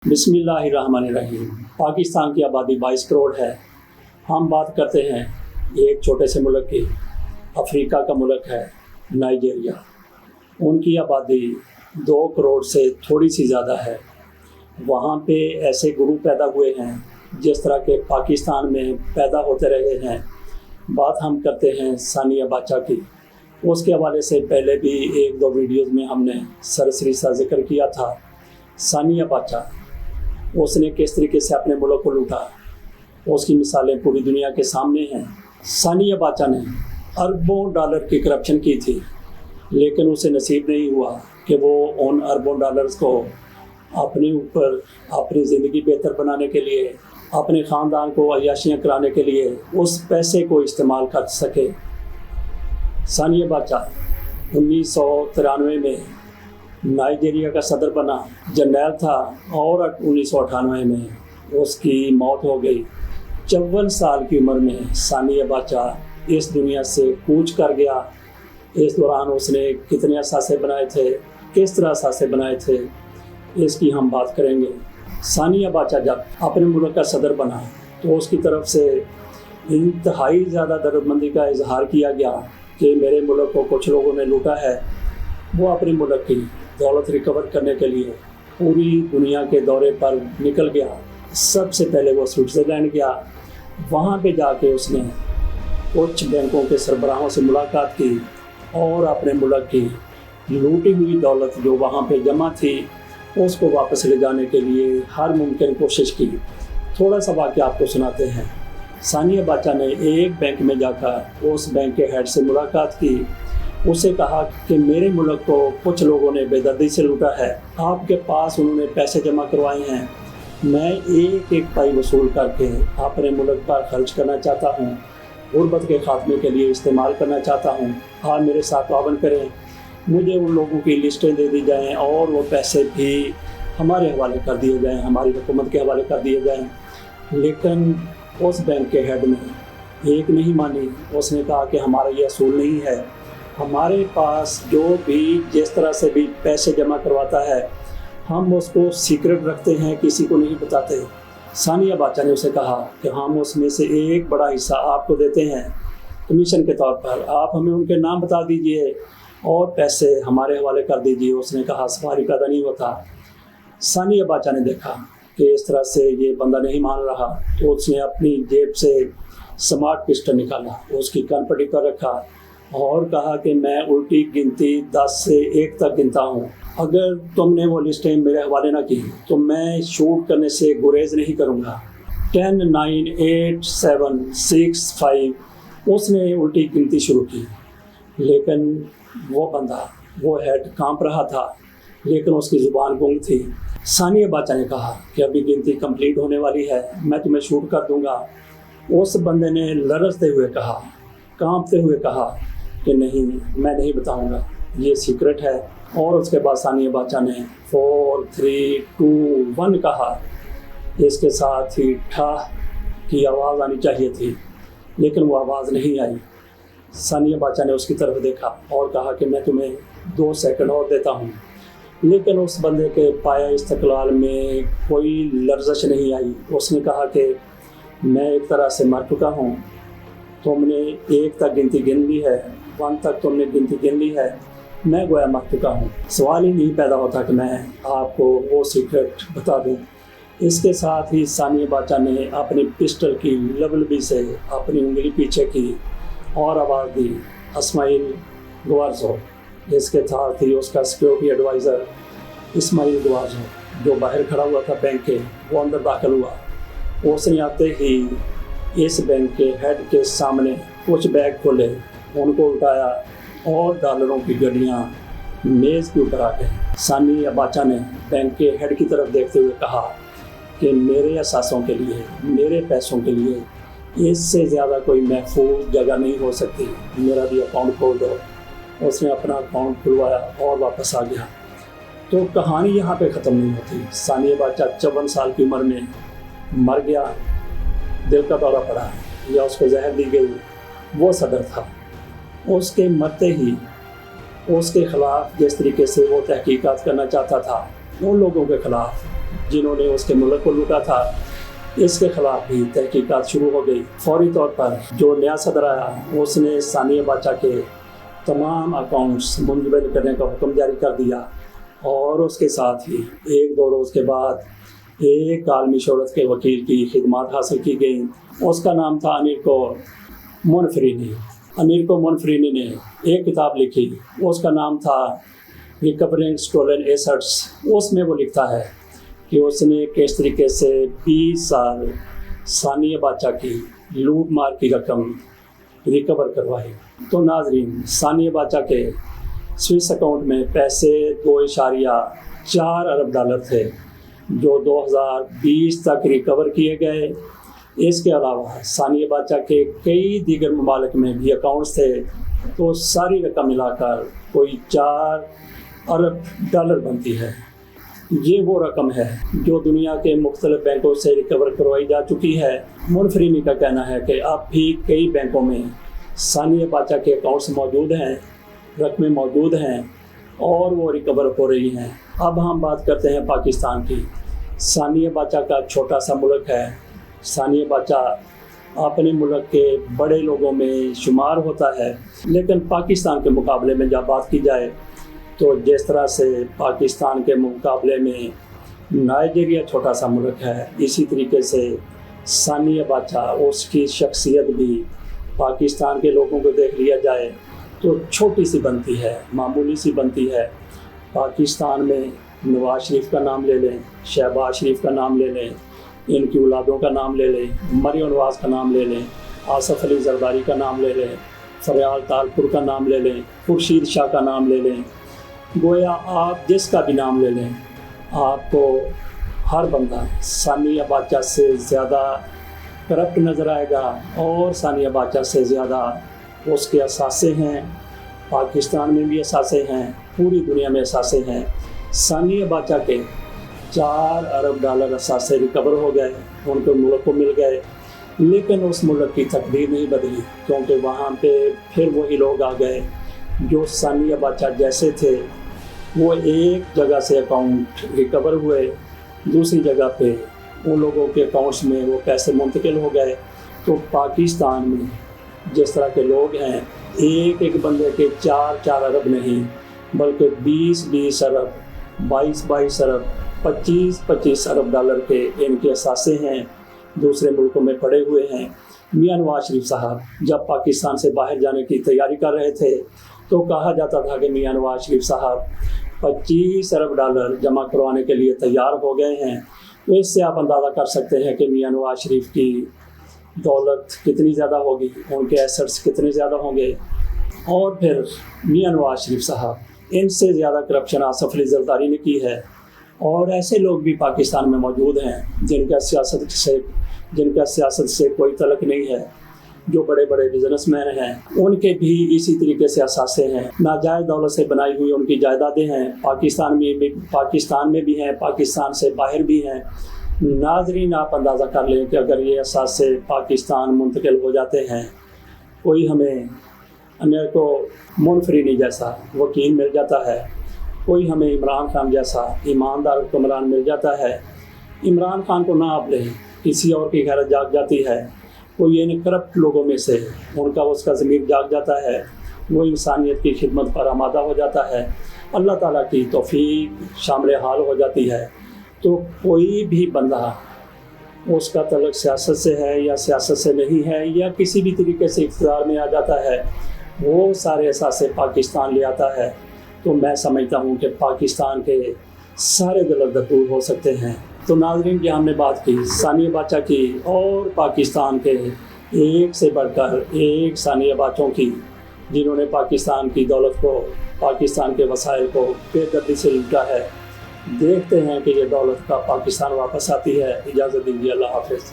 बिस्मिल्लाहिर्रहमानिर्रहीम। पाकिस्तान की आबादी 22 करोड़ है। हम बात करते हैं एक छोटे से मुल्क की, अफ्रीका का मुल्क है नाइजीरिया। उनकी आबादी 2 करोड़ से थोड़ी सी ज़्यादा है। वहाँ पे ऐसे गुरु पैदा हुए हैं जिस तरह के पाकिस्तान में पैदा होते रहे हैं। बात हम करते हैं सानिया बाचा की। उसके हवाले से पहले भी 1-2 वीडियोज़ में हमने सरसरी सा जिक्र किया था। सानिया बाचा, उसने किस तरीके से अपने मुल्क को लूटा, उसकी मिसालें पूरी दुनिया के सामने हैं। सानिया बाचा ने अरबों डॉलर की करप्शन की थी, लेकिन उसे नसीब नहीं हुआ कि वो उन अरबों डॉलर्स को अपने ऊपर, अपनी ज़िंदगी बेहतर बनाने के लिए, अपने ख़ानदान को अय्याशियाँ कराने के लिए उस पैसे को इस्तेमाल कर सके। सानिया बाचा 1993 में नाइजीरिया का सदर बना, जर्नैल था, और 1998 में उसकी मौत हो गई। 54 साल की उम्र में सानिया बाचा इस दुनिया से कूच कर गया। इस दौरान उसने कितने असासे बनाए थे, किस तरह असासे बनाए थे, इसकी हम बात करेंगे। सानिया बाचा जब अपने मुल्क का सदर बना तो उसकी तरफ से इंतहाई ज़्यादा दर्दमंदी का इजहार किया गया कि मेरे मुल्क को कुछ लोगों ने लूटा है। वो अपने मुल्क की दौलत रिकवर करने के लिए पूरी दुनिया के दौरे पर निकल गया। सबसे पहले वो स्विट्ज़रलैंड गया। वहाँ पे जाके उसने कुछ बैंकों के सरबराहों से मुलाकात की और अपने मुल्क की लूटी हुई दौलत जो वहाँ पे जमा थी उसको वापस ले जाने के लिए हर मुमकिन कोशिश की। थोड़ा सा वाक़या आपको सुनाते हैं। सानिया बाचा ने एक बैंक में जाकर उस बैंक के हेड से मुलाकात की। उसे कहा कि मेरे मुल्क को कुछ लोगों ने बेदर्दी से लूटा है, आपके पास उन्होंने पैसे जमा करवाए हैं, मैं एक एक पाई वसूल करके अपने मुल्क पर खर्च करना चाहता हूँ, गुर्बत के खात्मे के लिए इस्तेमाल करना चाहता हूँ। आप मेरे साथ तावन करें, मुझे उन लोगों की लिस्टें दे दी जाएँ और वो पैसे भी हमारे हवाले कर दिए जाएँ, हमारी हुकूमत के हवाले कर दिए जाएँ। लेकिन उस बैंक के हेड ने एक नहीं मानी। उसने कहा कि हमारा ये असूल नहीं है, हमारे पास जो भी जिस तरह से भी पैसे जमा करवाता है हम उसको सीक्रेट रखते हैं, किसी को नहीं बताते। सानिया बाचा ने उसे कहा कि हम उसमें से एक बड़ा हिस्सा आपको देते हैं कमीशन के तौर पर, आप हमें उनके नाम बता दीजिए और पैसे हमारे हवाले कर दीजिए। उसने कहा सवारी पैदा नहीं होता। सानिया बाचा ने देखा कि इस तरह से ये बंदा नहीं मान रहा तो उसने अपनी जेब से स्मार्ट पिस्टल निकाला, उसकी कनपट्टी पर रखा और कहा कि मैं उल्टी गिनती 10 से 1 तक गिनता हूँ, अगर तुमने वो लिस्टें मेरे हवाले ना की तो मैं शूट करने से गुरेज नहीं करूँगा। 10, 9, 8, 7, 6, 5 उसने उल्टी गिनती शुरू की। लेकिन वो बंदा, वो हेड कांप रहा था, लेकिन उसकी ज़ुबान गुंग थी। सानिया बाचा ने कहा कि अभी गिनती कंप्लीट होने वाली है, मैं तुम्हें शूट कर दूँगा। उस बंदे ने लरजते हुए कहा, कांपते हुए कहा कि नहीं, मैं नहीं बताऊंगा, ये सीक्रेट है। और उसके बाद सानिया बाचा ने 4, 3, 2, 1 कहा। इसके साथ ही ठा की आवाज़ आनी चाहिए थी, लेकिन वो आवाज़ नहीं आई। सानिया बाचा ने उसकी तरफ देखा और कहा कि मैं तुम्हें 2 सेकंड और देता हूँ। लेकिन उस बंदे के पाया इस्तक़लाल में कोई लर्ज़श नहीं आई। उसने कहा कि मैं एक तरह से मर चुका हूँ, तुमने 1 तक गिनती गिन ली है, 1 तक तुमने गिनती गिन ली है, मैं गोया मर चुका हूँ। सवाल ही नहीं पैदा होता कि मैं आपको वो सीक्रेट बता दूँ। इसके साथ ही सानिया बाचा ने अपनी पिस्टल की लबलबी से अपनी उंगली पीछे की और आवाज़ दी, इस्माइल गुआर्ज़ो। इसके साथ ही उसका सिक्योरिटी एडवाइज़र इस्माइल गुआर्ज़ो जो बाहर खड़ा हुआ था बैंक के, वो अंदर दाखिल हुआ। उसने आते ही इस बैंक के हेड के सामने कुछ बैग खोले, उनको उठाया और डॉलरों की गड्डियाँ मेज़ के ऊपर आ गए। सानिया बाचा ने बैंक के हेड की तरफ देखते हुए कहा कि मेरे असासों के लिए, मेरे पैसों के लिए इससे ज़्यादा कोई महफूज जगह नहीं हो सकती, मेरा भी अकाउंट खोल दो। उसने अपना अकाउंट खुलवाया और वापस आ गया। तो कहानी यहाँ पे ख़त्म नहीं होती। सानिया बाचा 54 साल की उम्र में मर गया, दिल का दौरा पड़ा या उसको जहर दी गई। वो सदर था, उसके मरते ही उसके ख़िलाफ़ जिस तरीके से वो तहकीकात करना चाहता था, उन लोगों के ख़िलाफ़ جنہوں نے اس کے ملک کو لوٹا تھا، اس کے خلاف بھی تحقیقات شروع ہو گئی۔ فوری طور پر جو نیا صدر آیا اس نے ثانیہ باچا کے تمام اکاؤنٹس منجمد کرنے کا حکم جاری کر دیا، اور اس کے ساتھ ہی 1-2 روز کے بعد ایک عالمی شہرت کے وکیل کی خدمات حاصل کی گئیں۔ اس کا نام تھا انریکو مونفرینی۔ انریکو مونفرینی نے ایک کتاب لکھی، اس کا نام تھا ریکورنگ اسٹولن ایسٹس۔ اس میں وہ لکھتا ہے کہ اس نے کس طریقے سے 20 سال ثانیہ باچا کی لوٹ مار کی رقم ریکور کروائی۔ تو ناظرین، ثانیہ باچا کے سوئس اکاؤنٹ میں پیسے 2.4 ارب ڈالر تھے جو 2020 تک ریکور کیے گئے۔ اس کے علاوہ ثانیہ باچا کے کئی دیگر ممالک میں بھی اکاؤنٹس تھے، تو ساری رقم ملا کر کوئی 4 ارب ڈالر بنتی ہے۔ یہ وہ رقم ہے جو دنیا کے مختلف بینکوں سے ریکور کروائی جا چکی ہے۔ مونفرینی کا کہنا ہے کہ اب بھی کئی بینکوں میں ثانیہ باچا کے اکاؤنٹس موجود ہیں، رقمیں موجود ہیں اور وہ ریکور ہو رہی ہیں۔ اب ہم بات کرتے ہیں پاکستان کی۔ ثانیہ باچا کا چھوٹا سا ملک ہے۔ ثانیہ باچا اپنے ملک کے بڑے لوگوں میں شمار ہوتا ہے، لیکن پاکستان کے مقابلے میں جب بات کی جائے تو جس طرح سے پاکستان کے مقابلے میں نائجیریا چھوٹا سا ملک ہے، اسی طریقے سے ثانیہ باچا، اس کی شخصیت بھی پاکستان کے لوگوں کو دیکھ لیا جائے تو چھوٹی سی بنتی ہے، معمولی سی بنتی ہے۔ پاکستان میں نواز شریف کا نام لے لیں، شہباز شریف کا نام لے لیں، ان کی اولادوں کا نام لے لیں، مریم نواز کا نام لے لیں، آصف علی زرداری کا نام لے لیں، فریال تالپور کا نام لے لیں، خورشید شاہ کا نام لے لیں، گویا آپ جس کا بھی نام لے لیں، آپ کو ہر بندہ ثانیہ باچا سے زیادہ کرپٹ نظر آئے گا، اور ثانیہ باچا سے زیادہ اس کے اثاثے ہیں۔ پاکستان میں بھی اثاثے ہیں، پوری دنیا میں اثاثے ہیں۔ ثانیہ باچا کے 4 ارب ڈالر اثاثے ریکور ہو گئے، ان کے ملک کو مل گئے، لیکن اس ملک کی تقدیر نہیں بدلی، کیونکہ وہاں پہ پھر وہی لوگ آ گئے جو ثانیہ باچا جیسے تھے۔ وہ ایک جگہ سے اکاؤنٹ ریکور ہوئے، دوسری جگہ پہ ان لوگوں کے اکاؤنٹس میں وہ پیسے منتقل ہو گئے۔ تو پاکستان میں جس طرح کے لوگ ہیں، ایک بندے کے 4 ارب نہیں بلکہ 20 ارب، 22 ارب، 25 ارب ڈالر کے ان کے اثاثے ہیں، دوسرے ملکوں میں پڑے ہوئے ہیں۔ میاں نواز شریف صاحب جب پاکستان سے باہر جانے کی تیاری کر رہے تھے تو کہا جاتا تھا کہ میاں نواز شریف صاحب 25 ارب ڈالر جمع کروانے کے لیے تیار ہو گئے ہیں۔ تو اس سے آپ اندازہ کر سکتے ہیں کہ میاں نواز شریف کی دولت کتنی زیادہ ہوگی، ان کے ایسٹس کتنے زیادہ ہوں گے۔ اور پھر میاں نواز شریف صاحب، ان سے زیادہ کرپشن آصف علی زرداری نے کی ہے، اور ایسے لوگ بھی پاکستان میں موجود ہیں جن کا سیاست سے کوئی تعلق نہیں ہے، جو بڑے بڑے بزنس مین ہیں، ان کے بھی اسی طریقے سے اثاثے ہیں، ناجائز دولت سے بنائی ہوئی ان کی جائیدادیں ہیں، پاکستان میں بھی ہیں، پاکستان سے باہر بھی ہیں۔ ناظرین، آپ اندازہ کر لیں کہ اگر یہ اثاثے پاکستان منتقل ہو جاتے ہیں، کوئی ہمیں انریکو مونفرینی جیسا وکیل مل جاتا ہے، کوئی ہمیں عمران خان جیسا ایماندار حکمران مل جاتا ہے، عمران خان کو نہ آپ لیں، کسی اور کی غیرت جاگ جاتی ہے، کوئی ان کرپٹ لوگوں میں سے اس کا ضمیر جاگ جاتا ہے، وہ انسانیت کی خدمت پر آمادہ ہو جاتا ہے، اللہ تعالیٰ کی توفیق شامل حال ہو جاتی ہے، تو کوئی بھی بندہ اس کا تعلق سیاست سے ہے یا سیاست سے نہیں ہے یا کسی بھی طریقے سے اقتدار میں آ جاتا ہے، وہ سارے اثاثے پاکستان لے آتا ہے۔ تو میں سمجھتا ہوں کہ پاکستان کے سارے دلدل دور ہو سکتے ہیں۔ تو ناظرین، کی ہم نے بات کی ثانیہ باچا کی اور پاکستان کے ایک سے بڑھ کر ایک ثانیہ باچوں کی، جنہوں نے پاکستان کی دولت کو، پاکستان کے وسائل کو بے دردی سے لوٹا ہے۔ دیکھتے ہیں کہ یہ دولت کا پاکستان واپس آتی ہے۔ اجازت دیجیے، اللہ حافظ۔